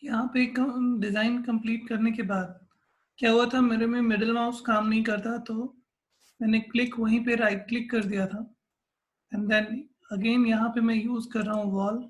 यहाँ पे design complete करने के बाद क्या हुआ था, मेरे में मिडिल माउस काम नहीं करता, तो मैंने क्लिक वहीं पे राइट क्लिक कर दिया था एंड देन अगेन यहाँ पे मैं यूज़ कर रहा हूँ वॉल।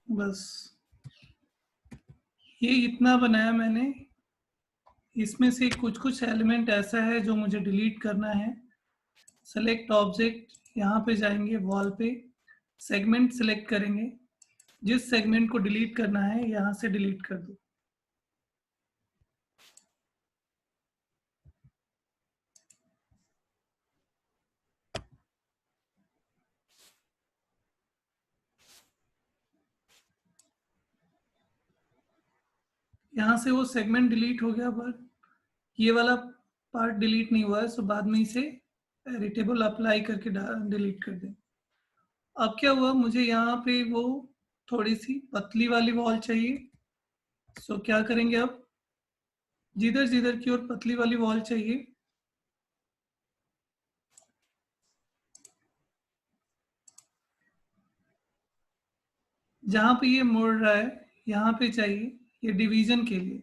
बस ये इतना बनाया मैंने। इसमें से कुछ कुछ एलिमेंट ऐसा है जो मुझे डिलीट करना है। सेलेक्ट ऑब्जेक्ट, यहाँ पे जाएंगे वॉल पे, सेगमेंट सेलेक्ट करेंगे, जिस सेगमेंट को डिलीट करना है यहाँ से डिलीट कर दो। यहाँ से वो सेगमेंट डिलीट हो गया, बट ये वाला पार्ट डिलीट नहीं हुआ है, सो बाद में इसे एडिटेबल अप्लाई करके डिलीट कर दें। अब क्या हुआ, मुझे यहाँ पे वो थोड़ी सी पतली वाली वॉल चाहिए। सो क्या करेंगे, अब जिधर जिधर की ओर पतली वाली वॉल चाहिए, जहाँ पे ये मुड़ रहा है यहाँ पे चाहिए, ये डिवीजन के लिए।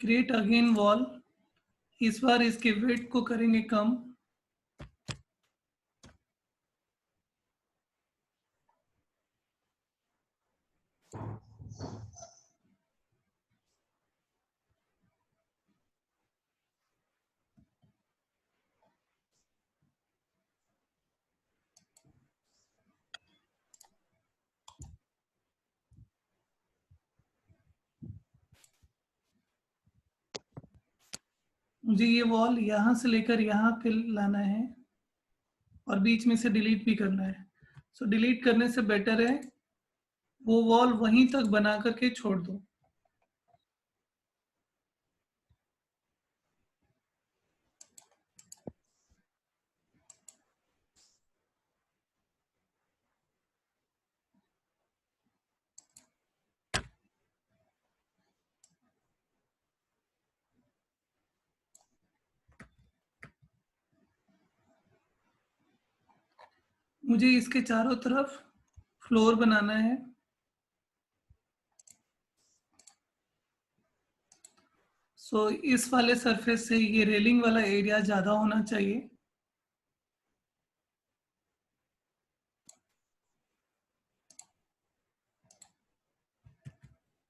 क्रिएट अगेन वॉल, इस बार इसके वेट को करेंगे कम। मुझे ये वॉल यहाँ से लेकर यहाँ पे लाना है और बीच में से डिलीट भी करना है। सो डिलीट करने से बेटर है वो वॉल वहीं तक बना करके छोड़ दो। मुझे इसके चारों तरफ फ्लोर बनाना है। सो इस वाले सरफेस से ये रेलिंग वाला एरिया ज़्यादा होना चाहिए।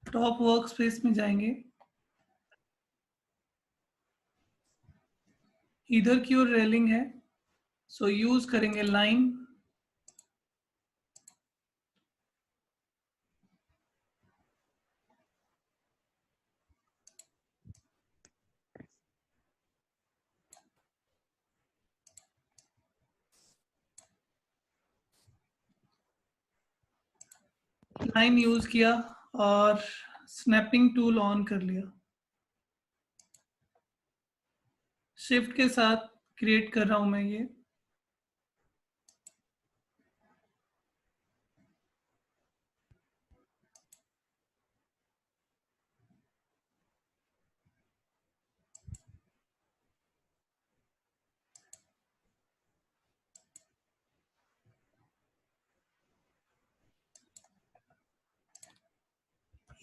टॉप वर्क स्पेस में जाएंगे, इधर की ओर रेलिंग है, सो यूज करेंगे लाइन। लाइन यूज किया और स्नैपिंग टूल ऑन कर लिया। शिफ्ट के साथ क्रिएट कर रहा हूं मैं ये।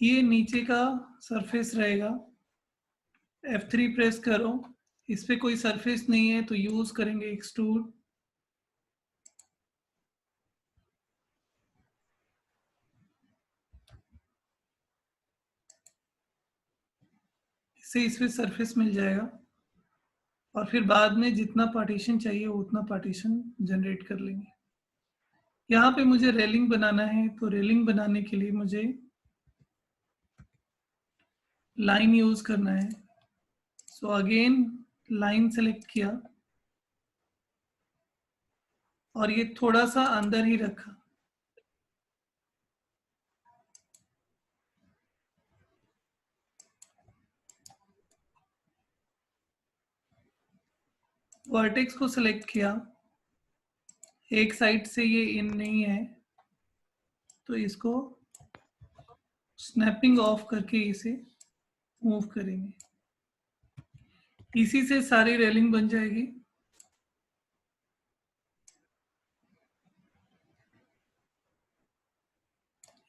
ये नीचे का सरफेस रहेगा। F3 प्रेस करो, इस पे कोई सरफेस नहीं है तो यूज करेंगे एक्सट्रूड। इससे इस पे सरफेस मिल जाएगा और फिर बाद में जितना पार्टीशन चाहिए उतना पार्टीशन जनरेट कर लेंगे। यहाँ पे मुझे रेलिंग बनाना है, तो रेलिंग बनाने के लिए मुझे लाइन यूज करना है। सो अगेन लाइन सेलेक्ट किया और ये थोड़ा सा अंदर ही रखा। वर्टेक्स को सिलेक्ट किया, एक साइड से ये इन नहीं है तो इसको स्नैपिंग ऑफ करके इसे मूव करेंगे। इसी से सारी रेलिंग बन जाएगी।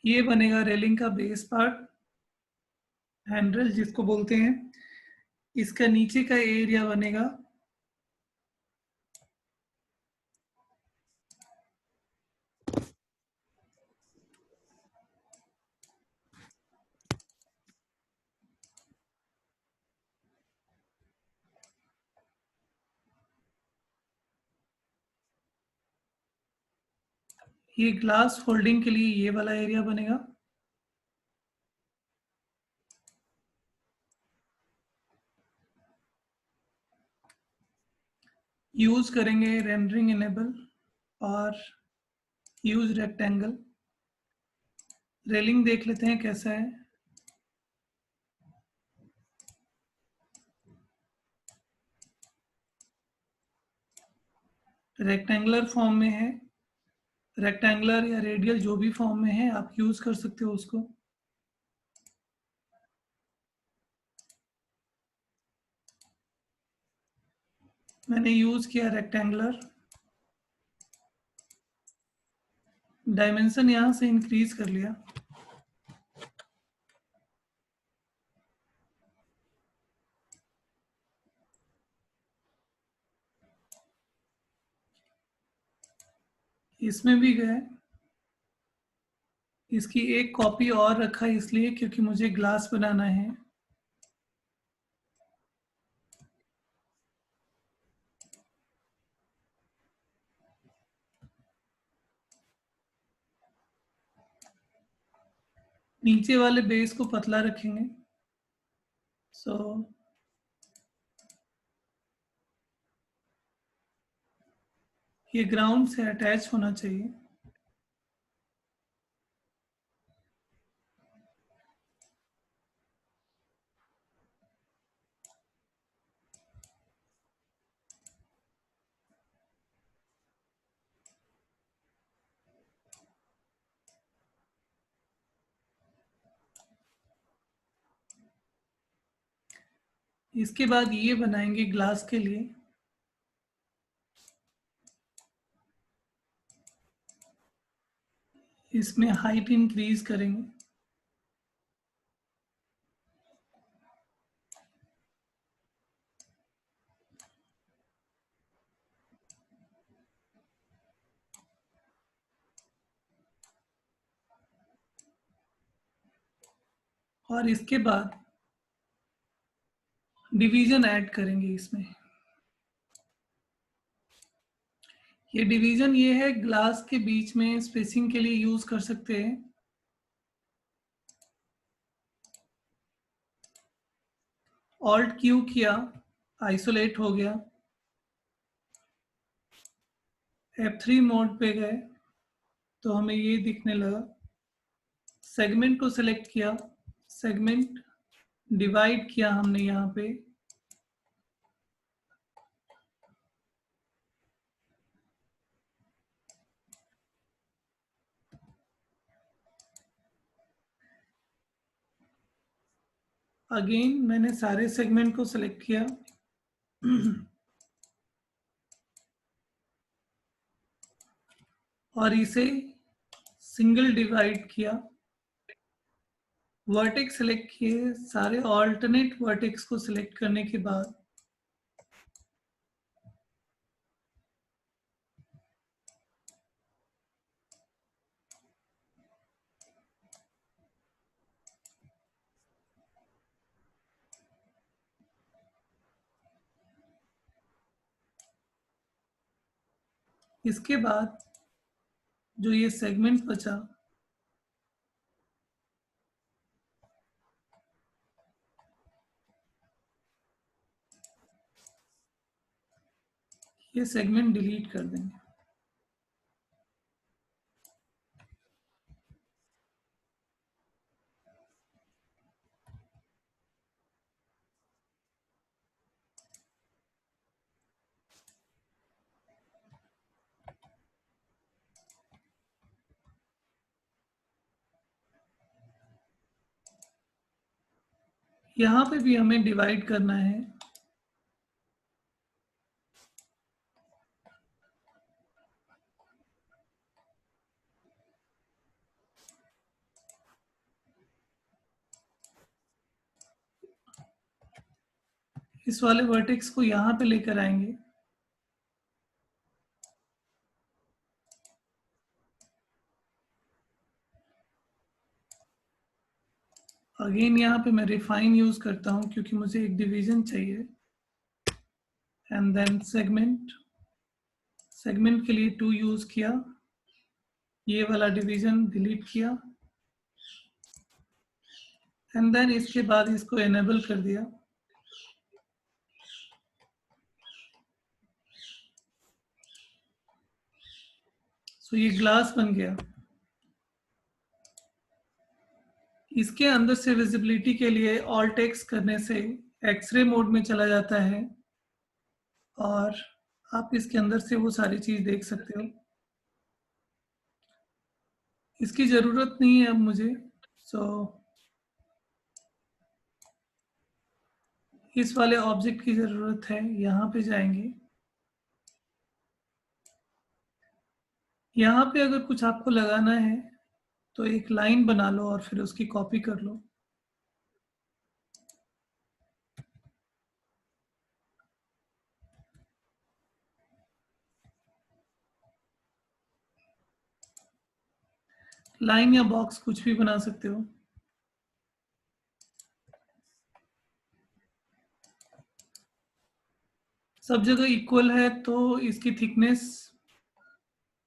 ये बनेगा रेलिंग का बेस पार्ट, हैंडल जिसको बोलते हैं। इसका नीचे का एरिया बनेगा ये ग्लास फोल्डिंग के लिए, ये वाला एरिया बनेगा। यूज करेंगे रेंडरिंग इनेबल और यूज रेक्टेंगल। रेलिंग देख लेते हैं कैसा है। रेक्टेंगुलर फॉर्म में है, रेक्टेंगुलर या रेडियल जो भी फॉर्म में है आप यूज कर सकते हो उसको। मैंने यूज किया रेक्टेंगुलर। डायमेंशन यहां से इंक्रीज कर लिया। इसमें भी गए, इसकी एक कॉपी और रखा इसलिए क्योंकि मुझे ग्लास बनाना है। नीचे वाले बेस को पतला रखेंगे। सो ये ग्राउंड से अटैच होना चाहिए। इसके बाद ये बनाएंगे ग्लास के लिए। इसमें हाइट इंक्रीज करेंगे। और इसके बाद डिवीजन ऐड करेंगे इसमें। ये डिवीजन ये है, ग्लास के बीच में स्पेसिंग के लिए यूज कर सकते हैं। ऑल्ट क्यू किया, आइसोलेट हो गया। F3 मोड पे गए तो हमें ये दिखने लगा। सेगमेंट को सिलेक्ट किया, सेगमेंट डिवाइड किया हमने यहाँ पे। अगेन मैंने सारे सेगमेंट को सिलेक्ट किया। और इसे सिंगल डिवाइड किया। वर्टेक्स सिलेक्ट किए, सारे ऑल्टरनेट वर्टेक्स को सिलेक्ट करने के बाद इसके बाद जो ये सेगमेंट बचा, ये सेगमेंट डिलीट कर देंगे। यहाँ पे भी हमें डिवाइड करना है। इस वाले वर्टेक्स को यहाँ पे लेकर आएंगे। अगेन यहाँ पे मैं रिफाइन यूज करता हूँ क्योंकि मुझे एक डिवीजन चाहिए। एंड देन सेगमेंट, सेगमेंट के लिए 2 यूज किया, ये वाला डिवीजन डिलीट किया, एंड देन इसके बाद इसको एनेबल कर दिया। सो ये ग्लास बन गया। इसके अंदर से विजिबिलिटी के लिए ऑल्ट एक्स करने से एक्सरे मोड में चला जाता है और आप इसके अंदर से वो सारी चीज देख सकते हो। इसकी जरूरत नहीं है अब मुझे। सो इस वाले ऑब्जेक्ट की जरूरत है। यहाँ पे जाएंगे, यहाँ पे अगर कुछ आपको लगाना है तो एक लाइन बना लो और फिर उसकी कॉपी कर लो। लाइन या बॉक्स कुछ भी बना सकते हो। सब जगह इक्वल है तो इसकी थिकनेस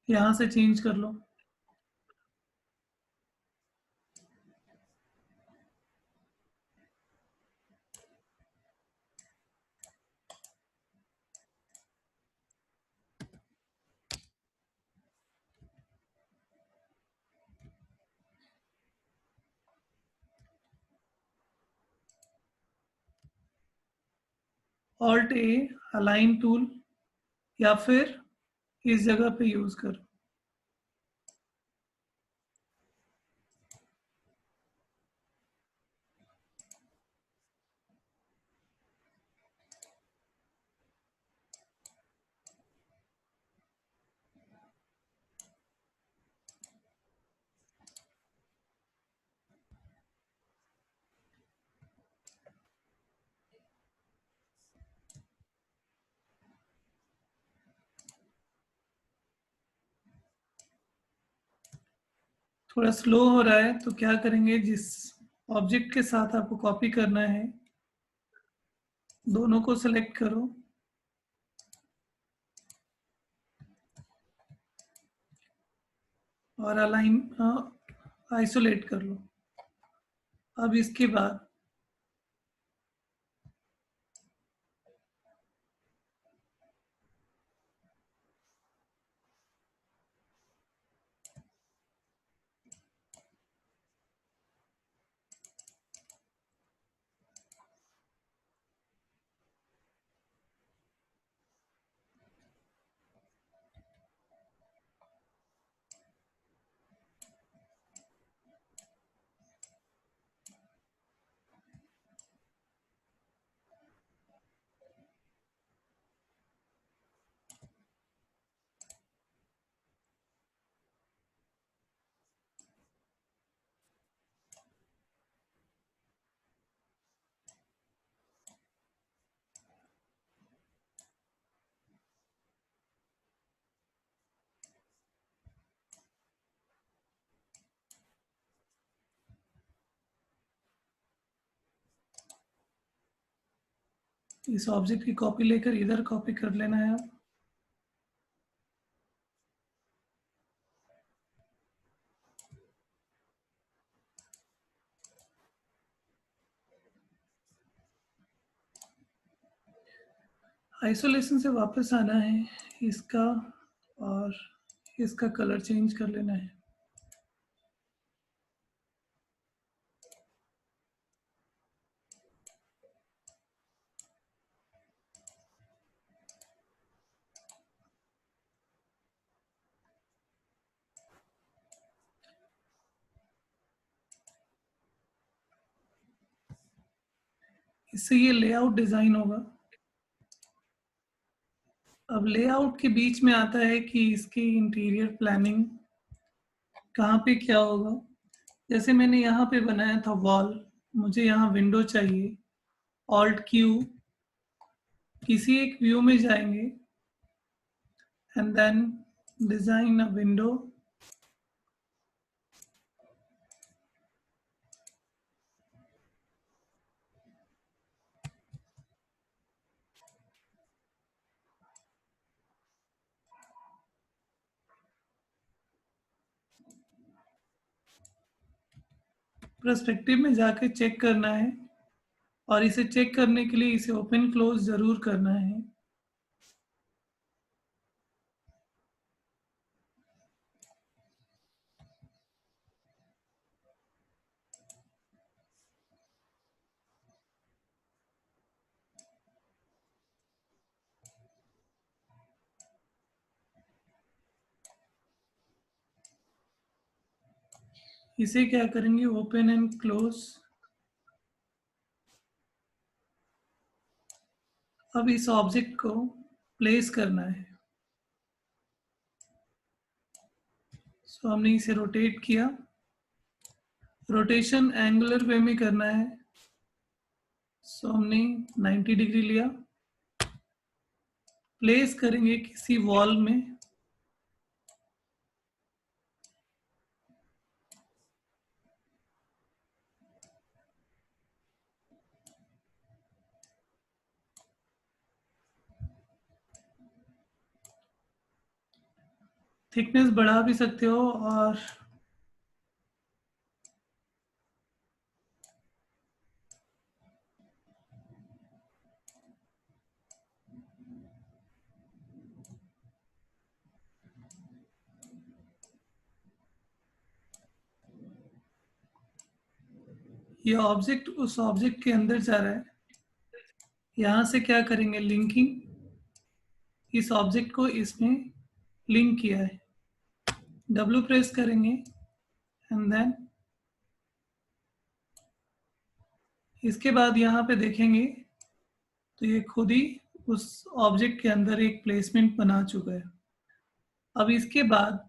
यहाँ से चेंज कर लो। ऑल्ट ए, अलाइन टूल, या फिर इस जगह पे यूज करो। थोड़ा स्लो हो रहा है तो क्या करेंगे, जिस ऑब्जेक्ट के साथ आपको कॉपी करना है दोनों को सेलेक्ट करो और अलाइन आइसोलेट कर लो। अब इसके बाद इस ऑब्जेक्ट की कॉपी लेकर इधर कॉपी कर लेना है आप। आइसोलेशन से वापस आना है इसका, और इसका कलर चेंज कर लेना है। इससे ये लेआउट डिजाइन होगा। अब लेआउट के बीच में आता है कि इसकी इंटीरियर प्लानिंग कहाँ पे क्या होगा। जैसे मैंने यहाँ पे बनाया था वॉल, मुझे यहाँ विंडो चाहिए। ऑल्ट क्यू, किसी एक व्यू में जाएंगे and then design a window. Perspective में जाके चेक करना है, और इसे चेक करने के लिए इसे ओपन क्लोज जरूर करना है। इसे क्या करेंगे, ओपन एंड क्लोज। अब इस ऑब्जेक्ट को प्लेस करना है। सो हमने इसे रोटेट किया। रोटेशन एंगुलर वे में करना है। सो हमने 90 डिग्री लिया। प्लेस करेंगे किसी वॉल में। थिकनेस बढ़ा भी सकते हो, और ये ऑब्जेक्ट उस ऑब्जेक्ट के अंदर जा रहा है। यहां से क्या करेंगे, लिंकिंग। इस ऑब्जेक्ट को इसमें लिंक किया है। डब्ल्यू प्रेस करेंगे एंड देन इसके बाद यहाँ पे देखेंगे तो ये खुद ही उस ऑब्जेक्ट के अंदर एक प्लेसमेंट बना चुका है। अब इसके बाद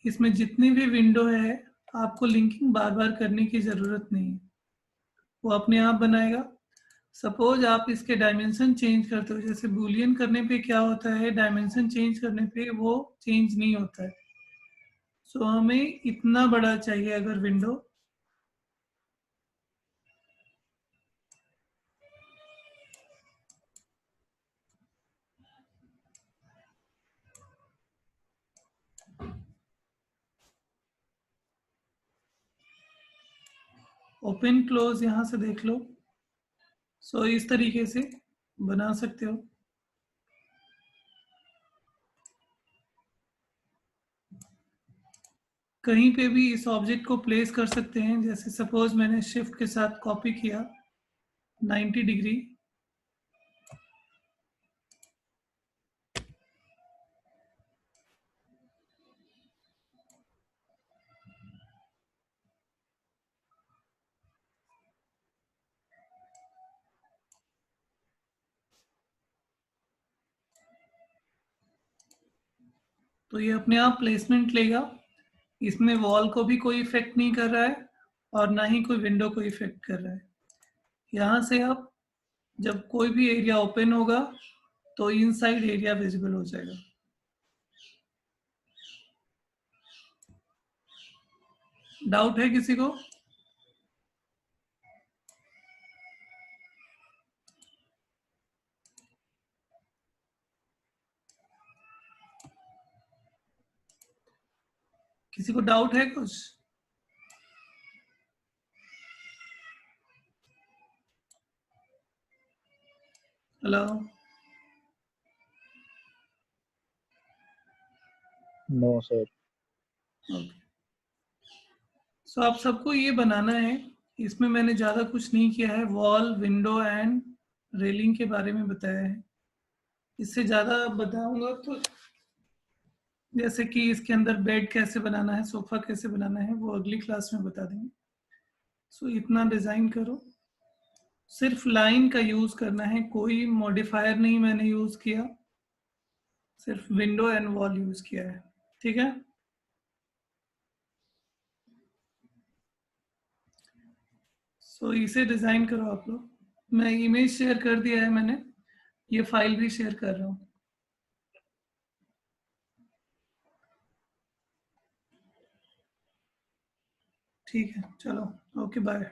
इसमें जितनी भी विंडो है, आपको लिंकिंग बार बार करने की ज़रूरत नहीं है, वो अपने आप बनाएगा। सपोज आप इसके डायमेंशन चेंज करते हो, जैसे बूलियन करने पे क्या होता है, डायमेंशन चेंज करने पे वो चेंज नहीं होता है। सो हमें इतना बड़ा चाहिए अगर विंडो। ओपन क्लोज यहाँ से देख लो। सो इस तरीके से बना सकते हो। कहीं पे भी इस ऑब्जेक्ट को प्लेस कर सकते हैं। जैसे सपोज मैंने शिफ्ट के साथ कॉपी किया 90 डिग्री। तो ये अपने आप प्लेसमेंट लेगा। इसमें वॉल को भी कोई इफेक्ट नहीं कर रहा है, और ना ही कोई विंडो को इफेक्ट कर रहा है। यहाँ से आप जब कोई भी एरिया ओपन होगा तो इनसाइड एरिया विजिबल हो जाएगा। डाउट है किसी को? किसी को डाउट है कुछ? Hello? No sir. Okay, so आप सबको ये बनाना है। इसमें मैंने ज़्यादा कुछ नहीं किया है, वॉल, विंडो एंड रेलिंग के बारे में बताया है। इससे ज़्यादा बताऊंगा तो, जैसे कि इसके अंदर बेड कैसे बनाना है, सोफा कैसे बनाना है, वो अगली क्लास में बता देंगे। सो इतना डिज़ाइन करो, सिर्फ लाइन का यूज़ करना है, कोई मॉडिफायर नहीं मैंने यूज़ किया, सिर्फ विंडो एंड वॉल यूज़ किया है। ठीक है, सो इसे डिज़ाइन करो आप लोग। मैं इमेज शेयर कर दिया है मैंने, ये फाइल भी शेयर कर रहा हूँ। ठीक है, चलो, ओके, बाय।